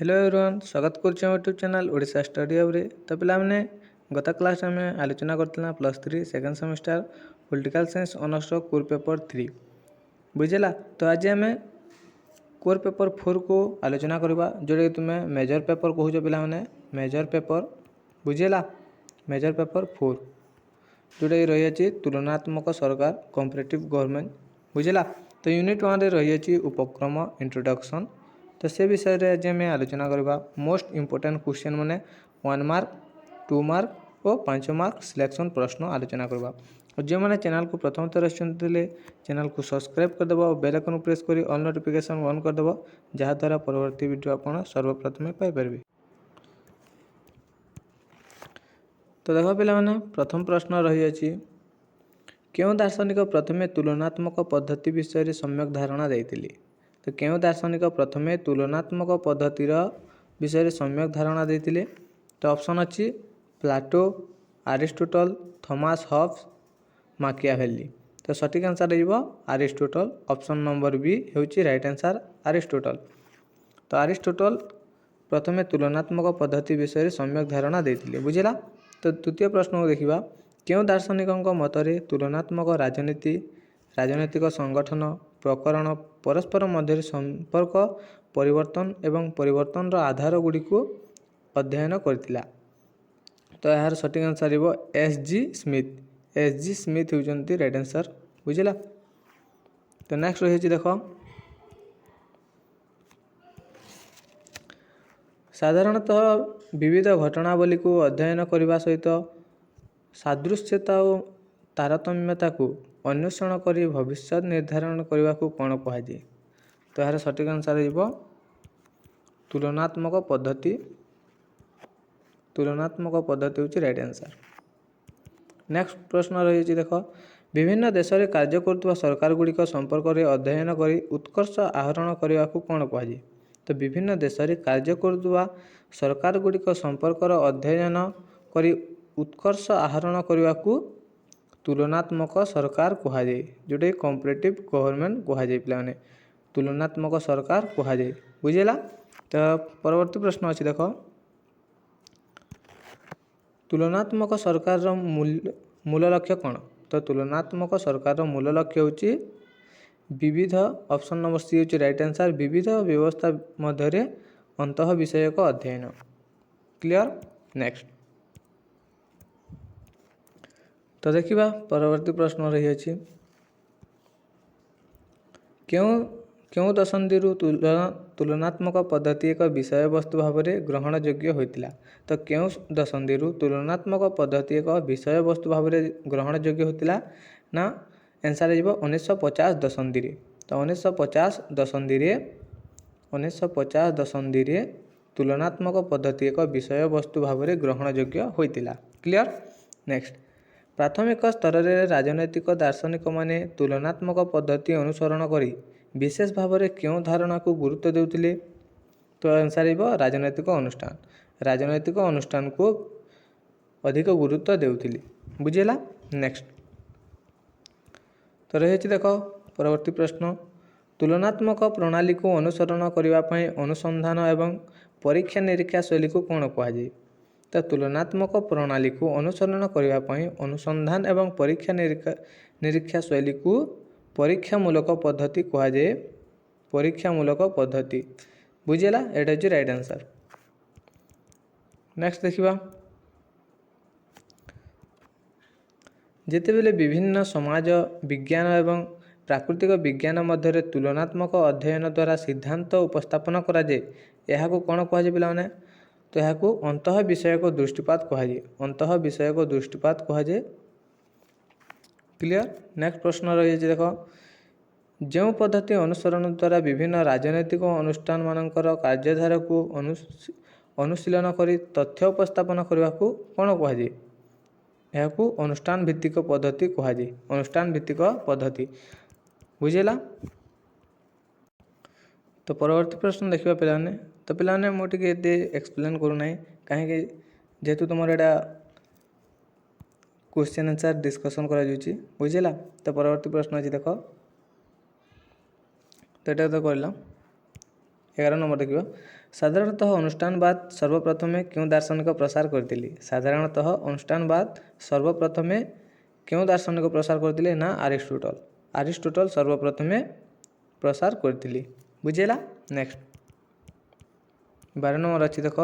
Hello everyone, स्वागत करुच्छे YouTube channel Odisha study hub रे। तो पे गत क्लास आम आलोचना करथिला +3 second semester political science honours core paper 3 बुझेला। तो आज आम कोर पेपर 4 को आलोचना करवा, जोटा कि तुम्हें मेजर पेपर कहूच पे मेजर पेपर बुझेला। मेजर पेपर 4 जोटा कि रही तुलनात्मक सरकार कॉम्परेटिव गवर्नमेंट बुझेला। तो यूनिट 1 रे रही उपक्रम इंट्रोडक्शन। तो से विषय रे आज आम आलोचना करवा मोस्ट इंपोर्टेंट क्वेश्चन माने 1 मार्क 2 मार्क और 5 मार्क सिलेक्शन प्रश्न आलोचना करवा। और जो मैंने चैनल को प्रथम थर आसते चैनल को सब्सक्राइब करदेव और बेल आइकन प्रेस कर ऑल नोटिफिकेशन ऑन करदेव, जहाँद्वारा परवर्ती वीडियो आप सर्वप्रथम पाइपर। तो देख पे प्रथम प्रश्न रही क्यों दार्शनिक प्रथमे तुलनात्मक पद्धति विषय सम्यक धारणा देते। तो क्यों दार्शनिक प्रथमे तुलनात्मक पद्धतिर विषय सम्यक धारणा देते। तो ऑप्शन अच्छी प्लाटो, अरिस्टोटल, थॉमस हॉब्स, माकियावेली। तो सठिक आंसर रहिबो अरिस्टोटल। ऑप्शन नंबर बी होची राइट आंसर अरिस्टोटल। तो अरिस्टोटल प्रथमे तुलनात्मक पद्धति विषय सम्यक धारणा देते बुझेला। तो द्वितीय प्रश्न को देखिबा क्यों दार्शनिकों मतरे तुलनात्मक राजनीति राजनैतिक संगठन प्रकरण परस्पर मध्य संपर्क परिवर्तन एवं परिवर्तन आधार गुड़ी को अध्ययन करथिला। तो यार सठिक आंसर हो एस.जी. स्मिथ। एस.जी. स्मिथ होउचंती राइट आंसर बुझिला। तो नेक्स्ट रही देख साधारणतः विविध घटनावली को अध्ययन करने सहित सादृश्यता और तारतम्यता को अन्वेषण कर भविष्य निर्धारण करने को कौन कहुए। तो यार सठिक आंसर हो तुलनात्मक पद्धति। तुलनात्मक पद्धति होची राइट आंसर। नेक्स्ट प्रश्न रही देख विभिन्न देश में कार्य करुवा सरकार गुड़िक संपर्क में अध्ययन कर उत्कर्ष आहरण करने को कौन कहुए। तो विभिन्न देश में कार्य करुवा सरकार गुड़िक संपर्क अध्ययन कर उत्कर्ष आहरण करने को तुलनात्मक सरकार कहुए, जोटा कि कॉम्परेटिव गवर्नमेंट कहुए। पे तुलनात्मक सरकार कहुए बुझेला। तो परवर्ती प्रश्न अच्छी देख तुलनात्मक सरकार मूल लक्ष्य कौन। तो तुलनात्मक सरकार मूल लक्ष्य होची विविध ऑप्शन नंबर सी होची राइट आंसर विविध व्यवस्था मध्य अंत विषयक अध्ययन। क्लियर। नेक्स्ट तो देखिबा परवर्ती प्रश्न रही अछि क्यों दशंधि तुलनात्मक पद्धति एक विषय वस्तु भाव में ग्रहण योग्य होता। तो क्यों दशंधि तुलनात्मक पद्धति एक विषय वस्तु भाव में ग्रहण योग्य होता ना आंसर हो 1950 दशंधि। तो 1950 दशंधि तुलनात्मक पद्धति एक विषय वस्तु भाव में ग्रहण योग्य होता। क्लियर। नेक्स्ट प्राथमिक स्तर में राजनैतिक दार्शनिक माने तुलनात्मक पद्धति अनुसरण करी विशेष भाव में क्यों धारणा को गुरुत्व देउथिले। तो आंसर हो राजनैतिक अनुष्ठान को अधिक गुरुत्व देउथिले बुझेला। नेक्स्ट तो रही देख परवर्ती प्रश्न तुलनात्मक प्रणाली को अनुसरण करने अनुसंधान एवं परीक्षा निरीक्षा शैली को कौन कहुए। तो तुलनात्मक प्रणाली को अनुसरण करने अनुसंधान एवं परीक्षा निरीक्षा शैली को परीक्षामूलक पद्धति कहुए। परीक्षामूलक पद्धति बुझेला, एटा होची राइट आंसर। नेक्स्ट देखिबा जेतेबेले विभिन्न समाज विज्ञान एवं प्राकृतिक विज्ञान मध्य तुलनात्मक अध्ययन द्वारा सिद्धांत उपस्थापन करा जाए यह कौन कहुए पे। तो यह अंत विषयक दृष्टिपात कहुए। अंत विषयक दृष्टिपात कहुए। क्लियर। नेक्स्ट प्रश्न रही देख जो पद्धति अनुसरण द्वारा विभिन्न राजनैतिक अनुष्ठान मानकर कार्यधारा को अनुशीलन कर तथ्य उपस्थापन करने को कौन कहुए। यह अनुष्ठान भित्तिक पद्धति कहुए। अनुष्ठान भित्तिक पद्धति बुझेला। तो परवर्ती प्रश्न देखा पे तो पे मुझे एक्सप्लेन करूना कहीं जेहेतु तुम एटा क्वेश्चन आंसर डिस्कसन करा बुझेला। तो परवर्ती प्रश्न अच्छी देख तो ये तो कहला 11 नंबर देखिए साधारणतः अनुष्ठानवाद सर्वप्रथमे क्यों दार्शनिक प्रसार करथिले साधारणतः अनुष्ठानवाद सर्वप्रथमे क्यों दार्शनिक प्रसार करथिले ना अरिस्टोटल सर्वप्रथमे प्रसार करथिले बुझेला। नेक्स्ट 12 नंबर अच्छी देख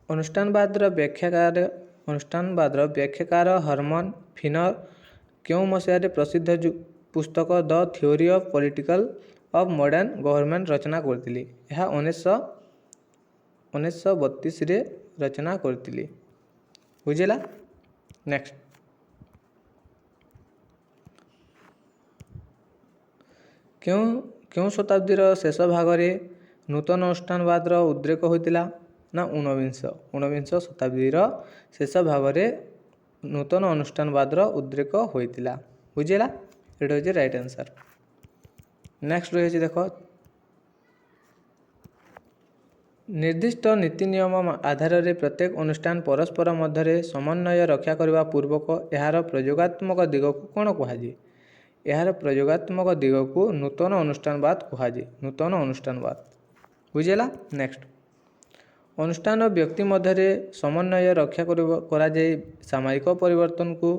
अनुष्ठानवादर व्याख्याकार हर्मन फिनर क्यों मसीह प्रसिद्ध पुस्तक the theory of political of modern government रचना करथिले यह 1932 रचना करथिले बुझेला। नेक्स्ट क्यों शताब्दीर शेष भागरे नूतन अनुष्ठानवादर उद्रेक होइतिला ना ऊनविंश शताब्दीर शेष भागरे नूतन अनुष्ठानवादर उद्रेक होइतिला बुझेला। एटा होछि राइट आंसर। नेक्स्ट रही देख निर्दिष्ट नीति नियम आधार रे प्रत्येक अनुष्ठान परस्पर मध्य समन्वय रक्षा करने पूर्वक यार प्रयोगात्मक दिग को कौन कहुए यार प्रयोगात्मक दिग को नूतन अनुष्ठानवाद कहुए नूतन अनुष्ठानवाद बुझेला। नेक्स्ट अनुष्ठान व्यक्ति मध्य समन्वय रक्षा करा सामयिक परिवर्तन को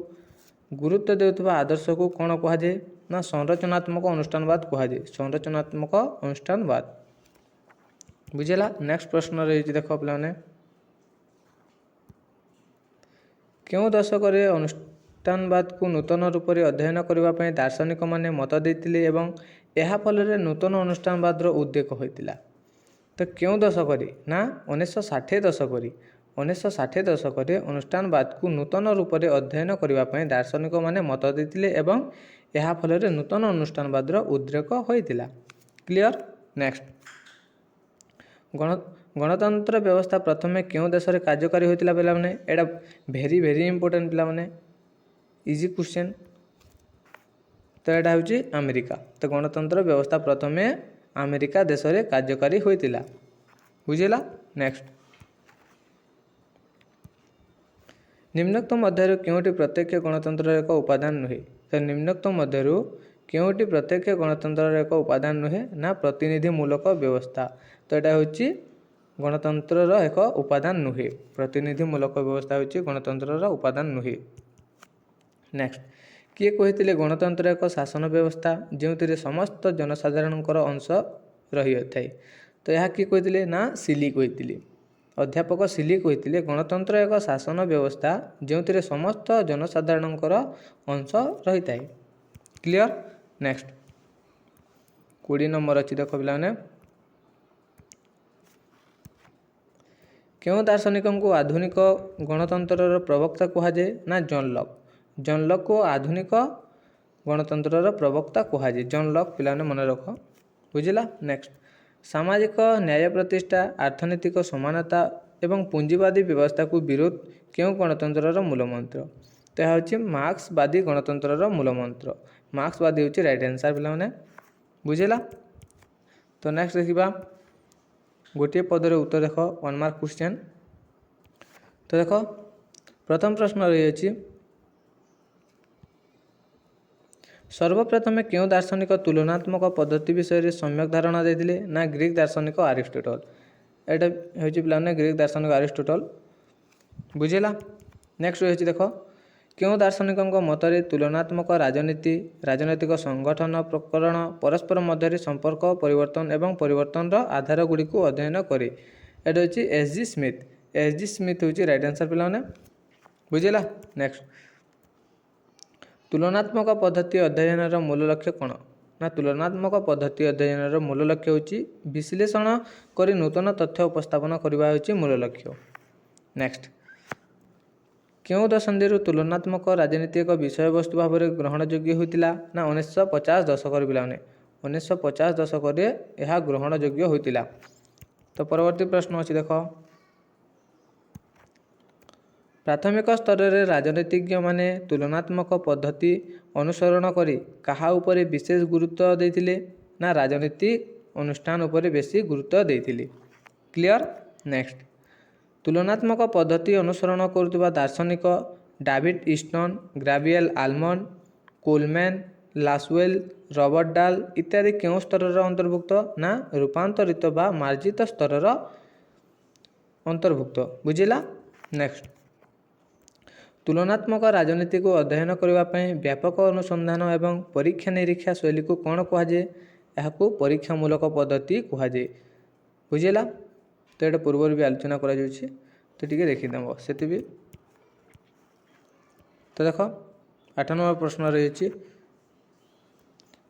गुरुत्व देउथबा आदर्श को कौन कहुए ना संरचनात्मक अनुष्ठानवाद कहुए संरचनात्मक अनुष्ठानवाद बुझेला। नेक्स्ट प्रश्न रही देख पे क्यों दशक अनुष्ठानवाद को नूतन रूप से अध्ययन करने दार्शनिक माने मत देते एवं यह फल नूतन अनुष्ठानवादर उद्रेक होता तो क्यों दशक ना 1960 दशक अनुष्ठानवाद को नूतन रूप से अध्ययन करने दार्शनिक माने मत देते एवं यह फल नूतन अनुष्ठानवादर उद्रेक होता क्लियर। नेक्स्ट गणतंत्र व्यवस्था प्रथमे क्यों देश में कार्यकारी होता पे एटा भेरी भेरी इंपोर्टेंट पे इजी क्वेश्चन तो यहाँ हूँ अमेरिका तो गणतंत्र व्यवस्था प्रथमे अमेरिका देश में कार्यकारी होता बुझेला। नेक्स्ट निम्नोक्त मध्य क्योंटी प्रत्यक्ष गणतंत्र एक उपादान नुहे तो निम्नोक्त मध्य क्योंटी प्रत्यक्ष गणतंत्र एक उपादान नुहे ना प्रतिनिधिमूलक व्यवस्था तो यहाँ हूँ गणतंत्र एक उपादान नुहे प्रतिनिधिमूलक व्यवस्था हूँ गणतंत्र उपादान नुहे। नेक्स्ट किए कही गणतंत्र एक शासन व्यवस्था जो समस्त जनसाधारण अंश रही थाए तो यह किए कही ना सिली कही अध्यापक सिली कही गणतंत्र एक शासन व्यवस्था जो समस्त जनसाधारण अंश रही थाए क्लियर। नेक्स्ट 20 नंबर अच्छी देख पे क्यों दार्शनिक को आधुनिक गणतंत्र प्रवक्ता कहुए ना जॉन लॉक को आधुनिक गणतंत्र प्रवक्ता कहुए जॉन लॉक पिला मन रख बुझेला। नेक्स्ट सामाजिक न्याय प्रतिष्ठा अर्थनैतिक समानता एवं पुंजीवादी व्यवस्था को विरोध क्यों गणतंत्र मूलमंत्र तो यह हूँ मार्क्सवादी गणतंत्र मूलमंत्र मार्क्सवादी हूँ राइट आंसर पे बुझेला। तो नेक्स्ट देखा गोटे पदर उत्तर देख 1 मार्क क्वेश्चन तो देख प्रथम प्रश्न रही सर्वप्रथमे क्यों दार्शनिक तुलनात्मक पद्धति विषय सम्यक धारणा देते ना ग्रीक दार्शनिक अरिस्टोटल एटा हूँ पे ग्रीक दार्शनिक अरिस्टोटल बुझेला। नेक्स्ट रही देख क्यों दार्शनिक मतरे तुलनात्मक राजनीति राजनैतिक संगठन प्रकरण परस्पर मध्य संपर्क परिवर्तन एवं परिवर्तन आधार गुड़ी को अध्ययन करे एटा हूँ एस जी स्मिथ हूँ राइट आंसर पे बुझेला। नेक्स्ट तुलनात्मक पद्धति अध्ययन मूल लक्ष्य कौन ना तुलनात्मक पद्धति अध्ययन मूल लक्ष्य हूँ विश्लेषण करी नूतन तथ्य उपस्थापन करने हूँ मूल लक्ष्य। नेक्स्ट क्यों दशंधि तुलनात्मक राजनीति एक विषय वस्तु भाव में ग्रहणयोग्य होता ना 1950 दशक पिलाने 1950 दशक यह ग्रहणयोग्य होता। तो परवर्ती प्रश्न अच्छी देख प्राथमिक स्तर में राजनीतिज्ञ माने तुलनात्मक पद्धति अनुसरण करी कहा उपरे विशेष गुरुत्व देते ना राजनीतिक अनुष्ठान उपरे बेसी गुरुत्व देते क्लियर। नेक्स्ट तुलनात्मक पद्धति अनुसरण करुवा दार्शनिक David Easton Gabriel Almond Coleman Lasswell, Robert Dahl ଇତ୍ୟାଦି କେଉଁ ସ୍ତରର ଅନ୍ତର୍ଭୁକ୍ତ? ନା ରୂପାନ୍ତରିତ ବା ମାର୍ଜିତ ସ୍ତରର ଅନ୍ତର୍ଭୁକ୍ତ। ବୁଝିଲା? ନେକ୍ସଟ, ତୁଳନାତ୍ମକ ରାଜନୀତିକୁ ଅଧ୍ୟୟନ କରିବା ପାଇଁ ବ୍ୟାପକ ଅନୁସନ୍ଧାନ ଏବଂ ପରୀକ୍ଷା ନିରୀକ୍ଷା ଶୈଳୀକୁ କ'ଣ କୁହାଯାଏ? ଏହାକୁ ପରୀକ୍ଷାମୂଳକ ପଦ୍ଧତି କୁହାଯାଏ। ବୁଝିଲା? ତ ଏଇଟା ପୂର୍ବରୁ ବି ଆଲୋଚନା କରାଯାଉଛି, ତ ଟିକେ ଦେଖିଦେବ ସେଠି ବି। ତ ଦେଖ 8 ନମ୍ବର ପ୍ରଶ୍ନ ରହିଛି,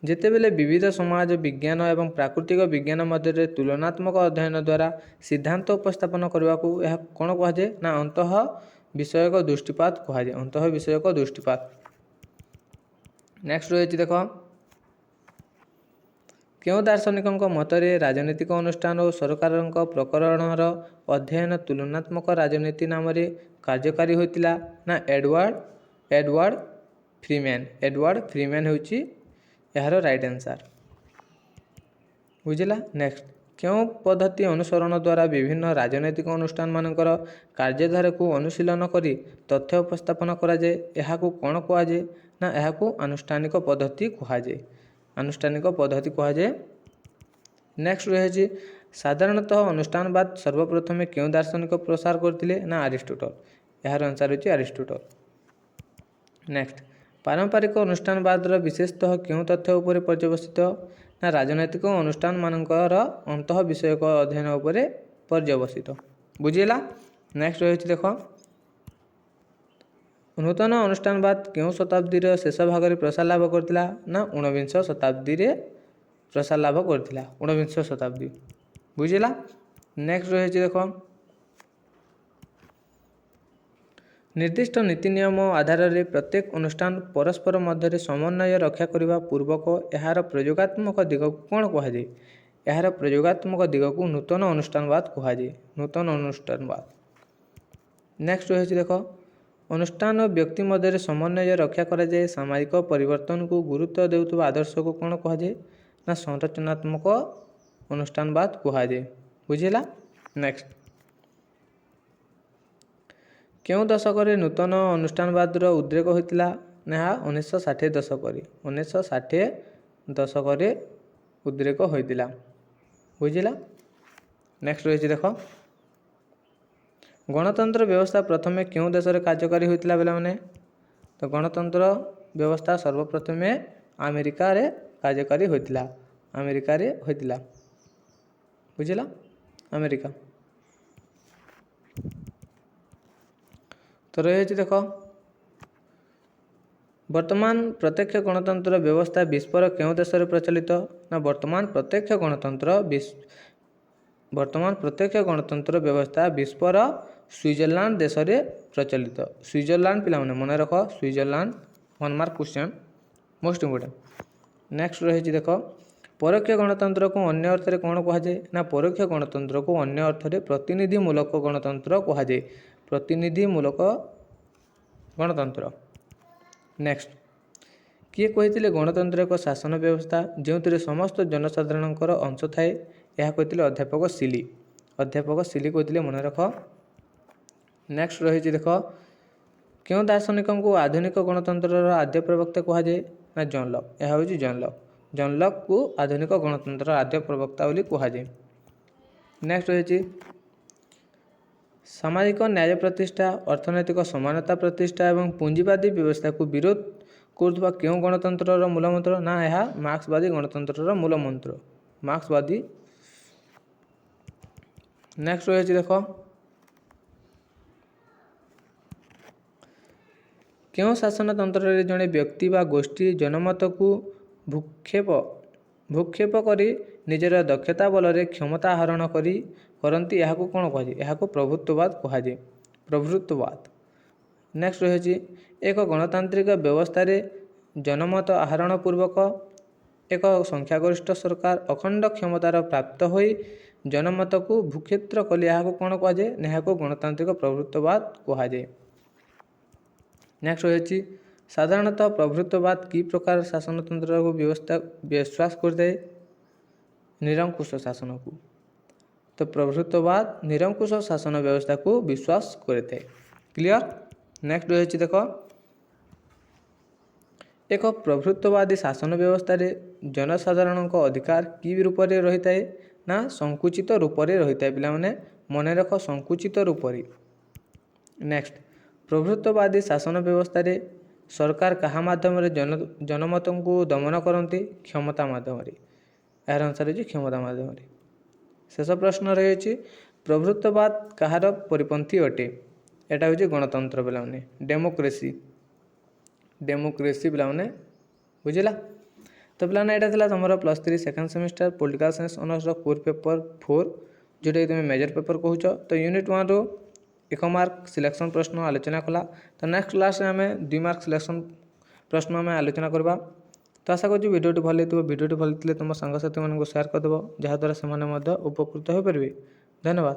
ଯେତେବେଳେ ବିବିଧ ସମାଜ ବିଜ୍ଞାନ ଏବଂ ପ୍ରାକୃତିକ ବିଜ୍ଞାନ ମଧ୍ୟରେ ତୁଳନାତ୍ମକ ଅଧ୍ୟୟନ ଦ୍ୱାରା ସିଦ୍ଧାନ୍ତ ଉପସ୍ଥାପନ କରିବାକୁ ଏହା କ'ଣ କୁହାଯାଏ? ନା ଅନ୍ତଃ ବିଷୟକ ଦୃଷ୍ଟିପାତ କୁହାଯାଏ। ଅନ୍ତଃ ବିଷୟକ ଦୃଷ୍ଟିପାତ। ନେକ୍ସଟ ରହିଛି ଦେଖ, କେଉଁ ଦାର୍ଶନିକଙ୍କ ମତରେ ରାଜନୈତିକ ଅନୁଷ୍ଠାନ ଓ ସରକାରଙ୍କ ପ୍ରକରଣର ଅଧ୍ୟୟନ ତୁଳନାତ୍ମକ ରାଜନୀତି ନାମରେ କାର୍ଯ୍ୟକାରୀ ହୋଇଥିଲା? ନା ଏଡୱାର୍ଡ ଫ୍ରିମ୍ୟାନ୍। ଏଡୱାର୍ଡ ଫ୍ରିମ୍ୟାନ୍ ହେଉଛି ଏହାର ରାଇଟ୍ ଆନ୍ସର। ବୁଝିଲା? ନେକ୍ସଟ, କେଉଁ ପଦ୍ଧତି ଅନୁସରଣ ଦ୍ୱାରା ବିଭିନ୍ନ ରାଜନୈତିକ ଅନୁଷ୍ଠାନମାନଙ୍କର କାର୍ଯ୍ୟଧାରାକୁ ଅନୁଶୀଳନ କରି ତଥ୍ୟ ଉପସ୍ଥାପନ କରାଯାଏ? ଏହାକୁ କ'ଣ କୁହାଯାଏ? ନା ଏହାକୁ ଆନୁଷ୍ଠାନିକ ପଦ୍ଧତି କୁହାଯାଏ। ଆନୁଷ୍ଠାନିକ ପଦ୍ଧତି କୁହାଯାଏ। ନେକ୍ସଟ ରହିଛି, ସାଧାରଣତଃ ଅନୁଷ୍ଠାନବାଦ ସର୍ବପ୍ରଥମେ କେଉଁ ଦାର୍ଶନିକ ପ୍ରସାର କରିଥିଲେ? ନା ଆରିଷ୍ଟଟଲ। ଏହାର ଆନ୍ସର ହେଉଛି ଆରିଷ୍ଟଟଲ। ନେକ୍ସଟ, ପାରମ୍ପରିକ ଅନୁଷ୍ଠାନବାଦର ବିଶେଷତଃ କେଉଁ ତଥ୍ୟ ଉପରେ ପର୍ଯ୍ୟବସିତ? ନା ରାଜନୈତିକ ଅନୁଷ୍ଠାନମାନଙ୍କର ଅନ୍ତଃ ବିଷୟକ ଅଧ୍ୟୟନ ଉପରେ ପର୍ଯ୍ୟବସିତ। ବୁଝିଲା? ନେକ୍ସଟ ରହିଛି ଦେଖ, ନୂତନ ଅନୁଷ୍ଠାନବାଦ କେଉଁ ଶତାବ୍ଦୀର ଶେଷ ଭାଗରେ ପ୍ରସାର ଲାଭ କରିଥିଲା? ନା 19 ଶତାବ୍ଦୀରେ ପ୍ରସାର ଲାଭ କରିଥିଲା। 19 ଶତାବ୍ଦୀ। ବୁଝିଲା? ନେକ୍ସଟ ରହିଛି ଦେଖ, ନିର୍ଦ୍ଦିଷ୍ଟ ନୀତି ନିୟମ ଆଧାରରେ ପ୍ରତ୍ୟେକ ଅନୁଷ୍ଠାନ ପରସ୍ପର ମଧ୍ୟରେ ସମନ୍ୱୟ ରକ୍ଷା କରିବା ପୂର୍ବକ ଏହାର ପ୍ରଯୋଗାତ୍ମକ ଦିଗକୁ କ'ଣ କୁହାଯାଏ? ଏହାର ପ୍ରଯୋଗାତ୍ମକ ଦିଗକୁ ନୂତନ ଅନୁଷ୍ଠାନବାଦ କୁହାଯାଏ। ନୂତନ ଅନୁଷ୍ଠାନବାଦ। ନେକ୍ସଟ ରହିଛି ଦେଖ, ଅନୁଷ୍ଠାନ ଓ ବ୍ୟକ୍ତି ମଧ୍ୟରେ ସମନ୍ୱୟ ରକ୍ଷା କରାଯାଏ ସାମାଜିକ ପରିବର୍ତ୍ତନକୁ ଗୁରୁତ୍ୱ ଦେଉଥିବା ଆଦର୍ଶକୁ କ'ଣ କୁହାଯାଏ? ନା ସଂରଚନାତ୍ମକ ଅନୁଷ୍ଠାନବାଦ କୁହାଯାଏ। ବୁଝିଲା? ନେକ୍ସଟ, କେଉଁ ଦଶକରେ ନୂତନ ଅନୁଷ୍ଠାନବାଦର ଉଦ୍ରେକ ହୋଇଥିଲା? ନା 1960 ଦଶକରେ। 1960 ଦଶକରେ ଉଦ୍ରେକ ହୋଇଥିଲା। ବୁଝିଲା? ନେକ୍ସଟ ରହିଛି ଦେଖ, ଗଣତନ୍ତ୍ର ବ୍ୟବସ୍ଥା ପ୍ରଥମେ କେଉଁ ଦେଶରେ କାର୍ଯ୍ୟକାରୀ ହୋଇଥିଲା ପିଲାମାନେ? ତ ଗଣତନ୍ତ୍ର ବ୍ୟବସ୍ଥା ସର୍ବପ୍ରଥମେ ଆମେରିକାରେ କାର୍ଯ୍ୟକାରୀ ହୋଇଥିଲା। ଆମେରିକାରେ ହୋଇଥିଲା। ବୁଝିଲା? ଆମେରିକା। ତ ରହିଛି ଦେଖ, ବର୍ତ୍ତମାନ ପ୍ରତ୍ୟକ୍ଷ ଗଣତନ୍ତ୍ର ବ୍ୟବସ୍ଥା ବିଶ୍ୱର କେଉଁ ଦେଶରେ ପ୍ରଚଳିତ? ନା ବର୍ତ୍ତମାନ ପ୍ରତ୍ୟକ୍ଷ ଗଣତନ୍ତ୍ର ବ୍ୟବସ୍ଥା ବିଶ୍ୱର ସୁଇଜରଲ୍ୟାଣ୍ଡ ଦେଶରେ ପ୍ରଚଳିତ। ସୁଇଜରଲ୍ୟାଣ୍ଡ ପିଲାମାନେ ମନେ ରଖ, Switzerland. 1 mark question, most important. Next ରହିଛି ଦେଖ, ପରୋକ୍ଷ ଗଣତନ୍ତ୍ରକୁ ଅନ୍ୟ ଅର୍ଥରେ କ'ଣ କୁହାଯାଏ? ନା ପରୋକ୍ଷ ଗଣତନ୍ତ୍ରକୁ ଅନ୍ୟ ଅର୍ଥରେ ପ୍ରତିନିଧିମୂଳକ ଗଣତନ୍ତ୍ର କୁହାଯାଏ। ପ୍ରତିନିଧିମୂଳକ ଗଣତନ୍ତ୍ର। ନେକ୍ସଟ, କିଏ କହିଥିଲେ ଗଣତନ୍ତ୍ର ଏକ ଶାସନ ବ୍ୟବସ୍ଥା ଯେଉଁଥିରେ ସମସ୍ତ ଜନସାଧାରଣଙ୍କର ଅଂଶ ଥାଏ? ଏହା କହିଥିଲେ ଅଧ୍ୟାପକ ସିଲି। ଅଧ୍ୟାପକ ସିଲି କହିଥିଲେ, ମନେ ରଖ। ନେକ୍ସଟ ରହିଛି ଦେଖ, କେଉଁ ଦାର୍ଶନିକଙ୍କୁ ଆଧୁନିକ ଗଣତନ୍ତ୍ରର ଆଦ୍ୟ ପ୍ରବକ୍ତା କୁହାଯାଏ? ନା ଜନ୍ ଲକ୍। ଏହା ହେଉଛି ଜନ୍ ଲକ୍। ଜନ୍ ଲକ୍କୁ ଆଧୁନିକ ଗଣତନ୍ତ୍ରର ଆଦ୍ୟ ପ୍ରବକ୍ତା ବୋଲି କୁହାଯାଏ। ନେକ୍ସଟ ରହିଛି, ସାମାଜିକ ନ୍ୟାୟ ପ୍ରତିଷ୍ଠା, ଅର୍ଥନୈତିକ ସମାନତା ପ୍ରତିଷ୍ଠା ଏବଂ ପୁଞ୍ଜିବାଦୀ ବ୍ୟବସ୍ଥାକୁ ବିରୋଧ କରୁଥିବା କେଉଁ ଗଣତନ୍ତ୍ରର ମୂଳମନ୍ତ୍ର? ନା ଏହା ମାର୍କ୍ସବାଦୀ ଗଣତନ୍ତ୍ରର ମୂଳମନ୍ତ୍ର। ମାର୍କ୍ସବାଦୀ। ନେକ୍ସଟ ରହିଛି ଦେଖ, କେଉଁ ଶାସନତନ୍ତ୍ରରେ ଜଣେ ବ୍ୟକ୍ତି ବା ଗୋଷ୍ଠୀ ଜନମତକୁ ଭୂକ୍ଷେପ କରି ନିଜର ଦକ୍ଷତା ବଳରେ କ୍ଷମତା ଆହରଣ କରନ୍ତି? ଏହାକୁ କ'ଣ କୁହାଯାଏ? ଏହାକୁ ପ୍ରଭୁତ୍ୱବାଦ କୁହାଯାଏ। ପ୍ରଭୁତ୍ୱବାଦ। ନେକ୍ସଟ ରହିଛି, ଏକ ଗଣତାନ୍ତ୍ରିକ ବ୍ୟବସ୍ଥାରେ ଜନମତ ଆହରଣ ପୂର୍ବକ ଏକ ସଂଖ୍ୟାଗରିଷ୍ଠ ସରକାର ଅଖଣ୍ଡ କ୍ଷମତାର ପ୍ରାପ୍ତ ହୋଇ ଜନମତକୁ ଭୂକ୍ଷେତ୍ର କଲେ ଏହାକୁ କ'ଣ କୁହାଯାଏ? ଏହାକୁ ଗଣତାନ୍ତ୍ରିକ ପ୍ରଭୁତ୍ୱବାଦ କୁହାଯାଏ। ନେକ୍ସଟ ରହିଛି, ସାଧାରଣତଃ ପ୍ରଭୁତ୍ୱବାଦ କି ପ୍ରକାର ଶାସନତନ୍ତ୍ରକୁ ବିଶ୍ୱାସ କରିଥାଏ? ନିରଙ୍କୁଶ ଶାସନକୁ। ତ ପ୍ରଭୁତ୍ୱବାଦ ନିରଙ୍କୁଶ ଶାସନ ବ୍ୟବସ୍ଥାକୁ ବିଶ୍ୱାସ କରିଥାଏ। କ୍ଲିଅର? ନେକ୍ସଟ ରହିଛି ଦେଖ, ଏକ ପ୍ରଭୁତ୍ୱବାଦୀ ଶାସନ ବ୍ୟବସ୍ଥାରେ ଜନସାଧାରଣଙ୍କ ଅଧିକାର କି ରୂପରେ ରହିଥାଏ ନା ସଙ୍କୁଚିତ ରୂପରେ ରହିଥାଏ। ପିଲାମାନେ ମନେ ରଖ, ସଙ୍କୁଚିତ ରୂପରେ। ନେକ୍ସଟ, ପ୍ରଭୁତ୍ୱବାଦୀ ଶାସନ ବ୍ୟବସ୍ଥାରେ ସରକାର କାହା ମାଧ୍ୟମରେ ଜନମତଙ୍କୁ ଦମନ କରନ୍ତି? କ୍ଷମତା ମାଧ୍ୟମରେ। ଏହାର ଆନ୍ସର ହେଉଛି କ୍ଷମତା ମାଧ୍ୟମରେ। ଶେଷ ପ୍ରଶ୍ନ ରହିଅଛି, ପ୍ରଭୁତ୍ୱବାଦ କାହାର ପରିପନ୍ଥୀ ଅଟେ? ଏଟା ହେଉଛି ଗଣତନ୍ତ୍ର ପିଲାମାନେ, ଡେମୋକ୍ରେସି। ଡେମୋକ୍ରେସି ପିଲାମାନେ ବୁଝିଲା। ତ ପିଲାମାନେ ଏଇଟା ଥିଲା ତୁମର +3 ସେକେଣ୍ଡ ସେମିଷ୍ଟର ପଲିଟିକାଲ ସାଇନ୍ସ ଅନର୍ସର କୋର୍ ପେପର 4, ଯେଉଁଟାକି ତୁମେ ମେଜର ପେପର କହୁଛ। ତ ୟୁନିଟ୍ 1ରୁ 1 ମାର୍କ ସିଲେକ୍ସନ୍ ପ୍ରଶ୍ନ ଆଲୋଚନା କଲା। ତ ନେକ୍ସଟ କ୍ଲାସ୍ରେ ଆମେ 2 ମାର୍କ ସିଲେକ୍ସନ୍ ପ୍ରଶ୍ନ ଆମେ ଆଲୋଚନା କରିବା। ତ ଆଶା କରୁଛି ଭିଡ଼ିଓଟି ଭଲ ହେଇଥିବ। ଭିଡ଼ିଓଟି ଭଲ ହେଇଥିଲେ ତୁମ ସାଙ୍ଗସାଥିମାନଙ୍କୁ ସେୟାର କରିଦେବ, ଯାହାଦ୍ୱାରା ସେମାନେ ମଧ୍ୟ ଉପକୃତ ହୋଇପାରିବେ। ଧନ୍ୟବାଦ।